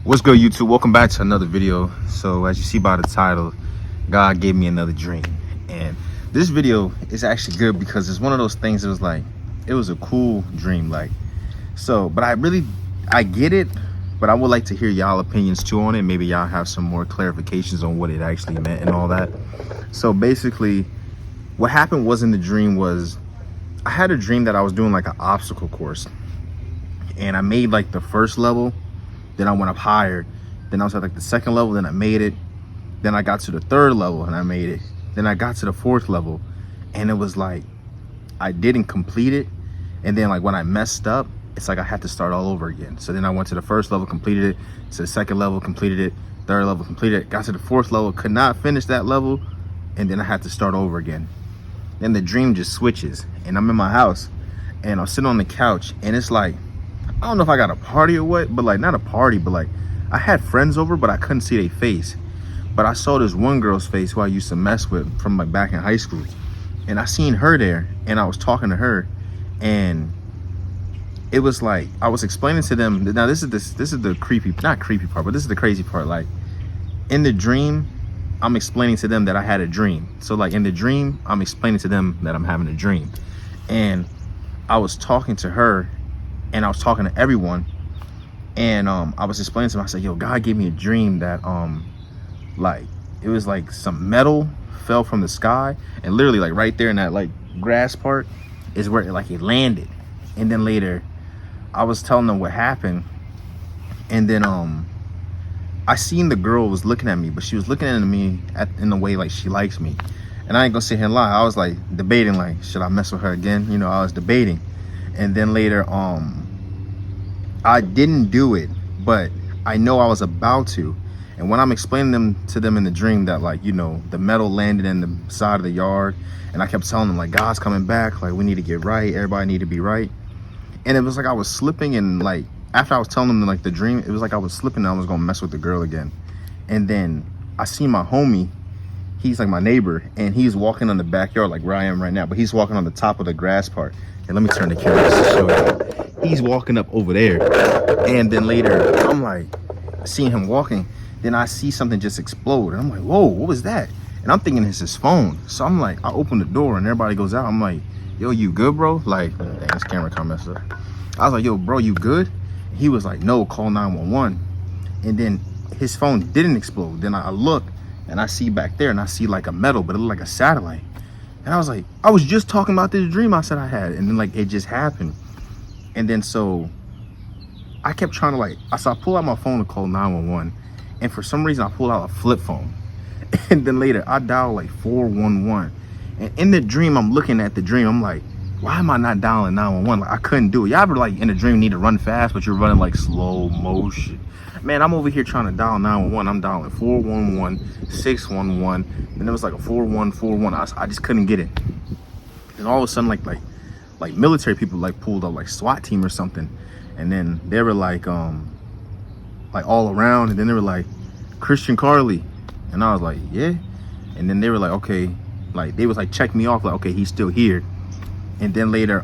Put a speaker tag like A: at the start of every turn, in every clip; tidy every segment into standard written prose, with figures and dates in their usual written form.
A: What's good, YouTube? Welcome back to another video. So as you see by the title, God gave me another dream, and this video is actually good because it's one of those things. It was a cool dream, but I get it, but I would like to hear y'all opinions too on it. Maybe y'all have some more clarifications on what it actually meant and all that. So basically what happened was, in the dream was, I had a dream that I was doing like an obstacle course, and I made like the first level. Then I went up higher. Then I was at like the second level. Then I made it. Then I got to the third level and I made it. Then I got to the fourth level, and it was like I didn't complete it. And then like when I messed up, it's like I had to start all over again. So then I went to the first level, completed it. To the second level, completed it. Third level, completed it. Got to the fourth level, could not finish that level, and then I had to start over again. Then the dream just switches, and I'm in my house, and I'm sitting on the couch, and it's like, I don't know if I got a party or what, but like not a party, but like I had friends over, but I couldn't see their face. But I saw this one girl's face who I used to mess with from like back in high school, and I seen her there, and I was talking to her, and it was like I was explaining to them. Now this is the creepy, not creepy part, but this is the crazy part. Like in the dream, I'm explaining to them that I had a dream. So like in the dream, I'm explaining to them that I'm having a dream, and I was talking to her. And I was talking to everyone, and I was explaining to them. I said, yo, God gave me a dream that like it was like some metal fell from the sky, and literally like right there in that like grass part is where it landed. And then later I was telling them what happened, and then I seen the girl was looking at me, but she was looking at me in the way like she likes me. And I ain't gonna sit here and lie, I was like debating, like, should I mess with her again? You know, I was debating. And then later I didn't do it, but I know I was about to. And when I'm explaining to them in the dream that, like, you know, the metal landed in the side of the yard, and I kept telling them like, God's coming back, like we need to get right, everybody need to be right. And it was like I was slipping, and like after I was telling them like the dream, it was like I was slipping and I was gonna mess with the girl again. And then I see my homie, he's like my neighbor, and he's walking on the backyard like where I am right now, but he's walking on the top of the grass part. And let me turn the camera to show you. He's walking up over there, and then later I'm like seeing him walking, then I see something just explode, and I'm like, whoa, what was that? And I'm thinking it's his phone. So I'm like, I open the door and everybody goes out. I'm like, yo, you good, bro? Like, dang, this camera kind of messed up. I was like, yo, bro, you good? He was like, no, call 911. And then his phone didn't explode. Then I look and I see back there, and I see like a metal, but it looked like a satellite. And I was like, I was just talking about this dream I said I had. And then like it just happened. And then so I kept trying to so I pulled out my phone to call 911. And for some reason I pulled out a flip phone. And then later I dialed like 411. And in the dream, I'm looking at the dream, I'm like, why am I not dialing 911? Like I couldn't do it. Y'all ever like in a dream need to run fast, but you're running like slow motion? Man, I'm over here trying to dial 911. I'm dialing 411, 611, and it was like a 4141. I just couldn't get it. And all of a sudden, like military people like pulled up, like SWAT team or something, and then they were like all around, and then they were like, Christian Carley, and I was like, yeah. And then they were like, okay, like they was like check me off, like, okay, he's still here. And then later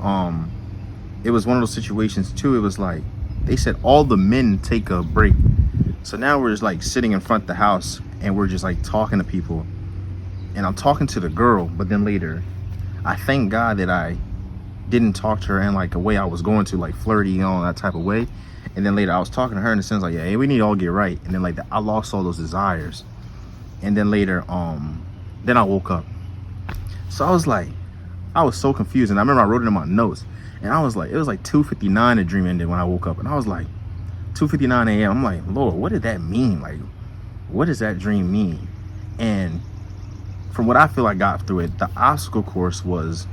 A: it was one of those situations too. It was like they said all the men take a break. So now we're just like sitting in front of the house, and we're just like talking to people, and I'm talking to the girl. But then later I thank God that I didn't talk to her in like a way I was going to, like flirty and all that type of way. And then later I was talking to her in the sense like, yeah, hey, we need to all get right. And then like I lost all those desires. And then later then I woke up. So I was so confused, and I remember I wrote it in my notes. And I was like, it was like 2:59 the dream ended when I woke up. And I was like, 2:59 a.m. I'm like, Lord, what did that mean? Like, what does that dream mean? And from what I feel I got through it, the obstacle course was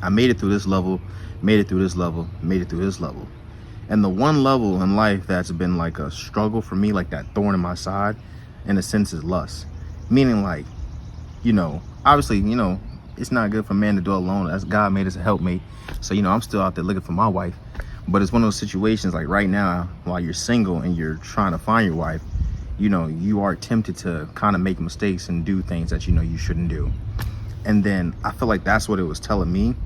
A: I made it through this level, made it through this level, made it through this level. And the one level in life that's been like a struggle for me, like that thorn in my side, in a sense, is lust. Meaning like, you know, obviously, you know, it's not good for man to do alone. That's God made us a helpmate. So, you know, I'm still out there looking for my wife. But it's one of those situations like right now, while you're single and you're trying to find your wife, you know, you are tempted to kind of make mistakes and do things that you know you shouldn't do. And then I feel like that's what it was telling me.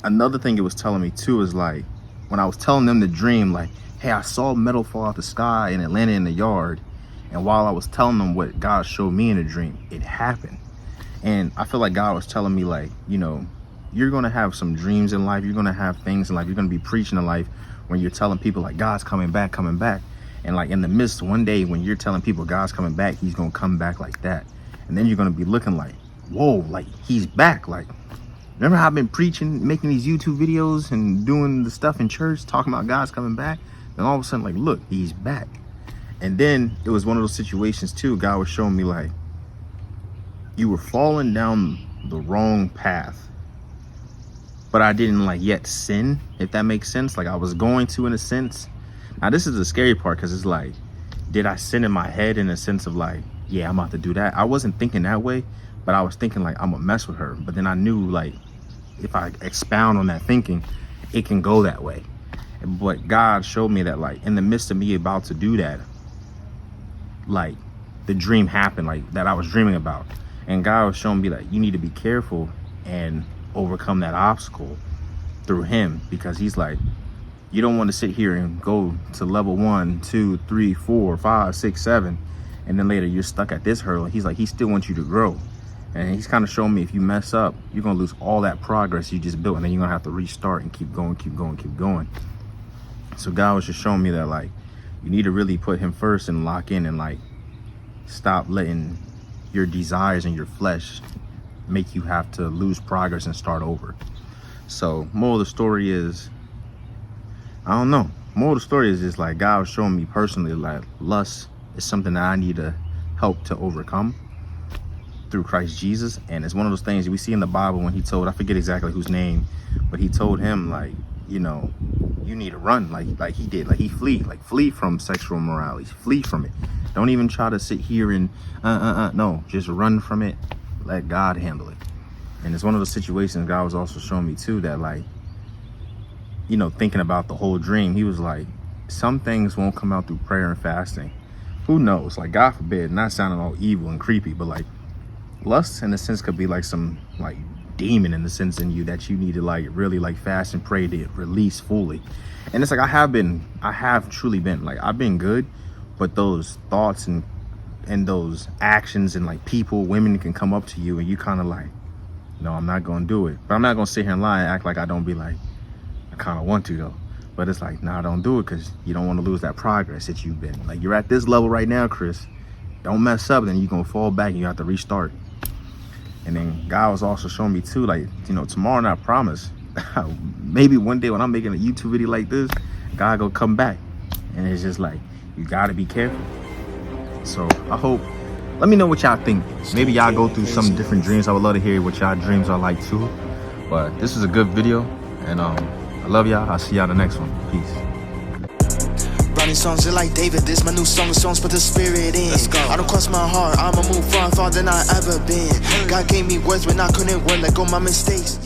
A: Another thing it was telling me too is like when I was telling them the dream, like, hey, I saw metal fall out the sky and it landed in the yard. And while I was telling them what God showed me in a dream, it happened. And I feel like God was telling me, like, you know, you're going to have some dreams in life. You're going to have things in life. You're going to be preaching in life when you're telling people like God's coming back, coming back. And like in the midst, one day when you're telling people God's coming back, he's going to come back like that. And then you're going to be looking like, whoa, like he's back. Like, remember how I've been preaching, making these YouTube videos and doing the stuff in church, talking about God's coming back? Then all of a sudden, like, look, he's back. And then it was one of those situations too. God was showing me like, you were falling down the wrong path, but I didn't like yet sin, if that makes sense. Like I was going to, in a sense. Now this is the scary part, because it's like, did I sin in my head in a sense of like, yeah, I'm about to do that? I wasn't thinking that way, but I was thinking like, I'm gonna mess with her. But then I knew like, if I expound on that thinking, it can go that way. But God showed me that like in the midst of me about to do that, like the dream happened, like that I was dreaming about. And God was showing me like, you need to be careful and overcome that obstacle through him, because he's like, you don't want to sit here and go to level 1, 2, 3, 4, 5, 6, 7, and then later you're stuck at this hurdle. He's like, he still wants you to grow. And he's kind of showing me, if you mess up, you're going to lose all that progress you just built, and then you're going to have to restart and keep going, keep going, keep going. So God was just showing me that like, you need to really put him first and lock in, and like stop letting your desires and your flesh make you have to lose progress and start over. So moral of the story is, I don't know. Moral of the story is just like, God was showing me personally like lust is something that I need to help to overcome through Christ Jesus. And it's one of those things we see in the Bible when he told, I forget exactly whose name, but he told him like, you know, you need to run like he did. Like he flee from sexual immorality, flee from it. Don't even try to sit here and no, just run from it. Let God handle it. And it's one of those situations God was also showing me too, that like, you know, thinking about the whole dream, he was like, some things won't come out through prayer and fasting. Who knows? Like, God forbid, not sounding all evil and creepy, but like lust in a sense could be like some like demon in the sense in you that you need to like really like fast and pray to release fully. And it's like, I have truly been like, I've been good, but those thoughts and those actions and like people, women can come up to you and you kind of like, no, I'm not gonna do it. But I'm not gonna sit here and lie and act like I don't be like, I kind of want to though. But it's like, nah, don't do it, because you don't want to lose that progress that you've been. Like, you're at this level right now, Chris. Don't mess up, then you're gonna fall back and you have to restart. And then God was also showing me too, like, you know, tomorrow night, I promise, maybe one day when I'm making a YouTube video like this, God gonna come back. And it's just like, you gotta be careful. So I hope, let me know what y'all think. Maybe y'all go through some different dreams. I would love to hear what y'all dreams are like too. But this is a good video, and I love y'all. I'll see y'all in the next one. Peace.
B: Writing songs just like David, this my new songs put the spirit in. Let's go. I don't cross my heart, I'ma move far than I ever been. God gave me words when I couldn't word, let go my mistakes.